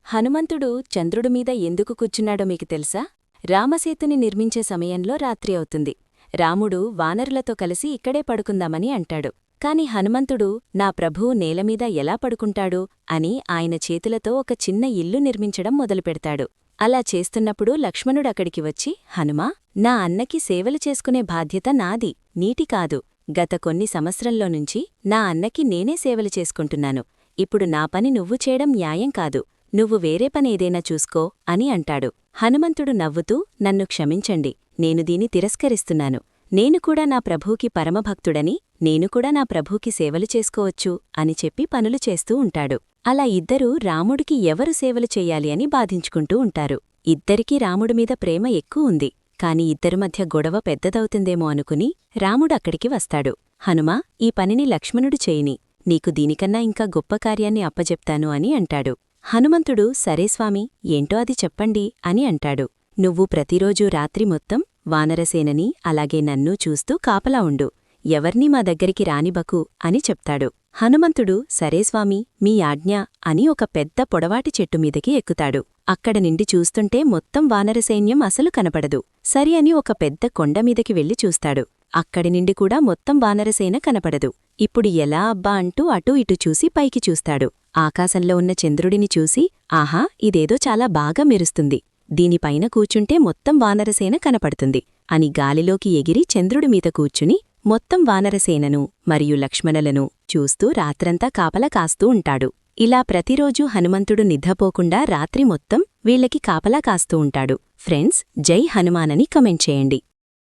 హనుమంతుడు చంద్రుడిమీద ఎందుకు కూర్చున్నాడో మీకు తెలుసా? రామసేతుని నిర్మించే సమయంలో రాత్రి అవుతుంది. రాముడు వానరులతో కలిసి ఇక్కడే పడుకుందామని అంటాడు. కాని హనుమంతుడు నా ప్రభువు నేలమీద ఎలా పడుకుంటాడు అని ఆయన చేతులతో ఒక చిన్న ఇల్లు నిర్మించడం మొదలుపెడతాడు. అలా చేస్తున్నప్పుడు లక్ష్మణుడక్కడికి వచ్చి, హనుమా, నా అన్నకి సేవలు చేసుకునే బాధ్యత నాది, నీటి కాదు. గత కొన్ని సంవత్సరంలోనుంచి నా అన్నకి నేనే సేవలు చేసుకుంటున్నాను. ఇప్పుడు నా పని నువ్వు చేయడం న్యాయం కాదు. నువ్వు వేరే పనేదైనా చూసుకో అని అంటాడు. హనుమంతుడు నవ్వుతూ, నన్ను క్షమించండి, నేను దీని తిరస్కరిస్తున్నాను. నేను కూడా నా ప్రభువుకి పరమభక్తుడని, నేను కూడా నా ప్రభువుకి సేవలు చేసుకోవచ్చు అని చెప్పి పనులు చేస్తూ ఉంటాడు. అలా ఇద్దరూ రాముడికి ఎవరు సేవలు చెయ్యాలి అని బాధించుకుంటూ ఉంటారు. ఇద్దరికీ రాముడిమీద ప్రేమ ఎక్కువ ఉంది. కాని ఇద్దరి మధ్య గొడవ పెద్దదవుతుందేమో అనుకుని రాముడక్కడికి వస్తాడు. హనుమా, ఈ పనిని లక్ష్మణుడు చేయని, నీకు దీనికన్నా ఇంకా గొప్ప కార్యాన్ని అప్పజెప్తాను అని అంటాడు. హనుమంతుడు, సరే స్వామి, ఏంటో అది చెప్పండి అని అంటాడు. నువ్వు ప్రతిరోజూ రాత్రి మొత్తం వానరసేనని అలాగే నన్నూ చూస్తూ కాపలా ఉండు. ఎవర్నీ మా దగ్గరికి రానిబకు అని చెప్తాడు. హనుమంతుడు, సరే స్వామి, మీ ఆజ్ఞ అని ఒక పెద్ద పొడవాటి చెట్టుమీదకి ఎక్కుతాడు. అక్కడ నిండి చూస్తుంటే మొత్తం వానరసైన్యం అసలు కనపడదు. సరి అని ఒక పెద్ద కొండమీదకి వెళ్లి చూస్తాడు. అక్కడి నిండి కూడా మొత్తం వానరసేన కనపడదు. ఇప్పుడు ఎలా అబ్బా అంటూ అటూ ఇటూ చూసి పైకి చూస్తాడు. ఆకాశంలో ఉన్న చంద్రుడిని చూసి, ఆహా, ఇదేదో చాలా బాగా మెరుస్తుంది. దీనిపైన కూచుంటే మొత్తం వానరసేన కనపడుతుంది అని గాలిలోకి ఎగిరి చంద్రుడిమీద కూర్చుని మొత్తం వానరసేనను మరియు లక్ష్మణులను చూస్తూ రాత్రంతా కాపలా కాస్తూ ఉంటాడు. ఇలా ప్రతిరోజూ హనుమంతుడు నిద్రపోకుండా రాత్రి మొత్తం వీళ్లకి కాపలా కాస్తూ ఉంటాడు. ఫ్రెండ్స్, జై హనుమానని కమెంట్ చేయండి.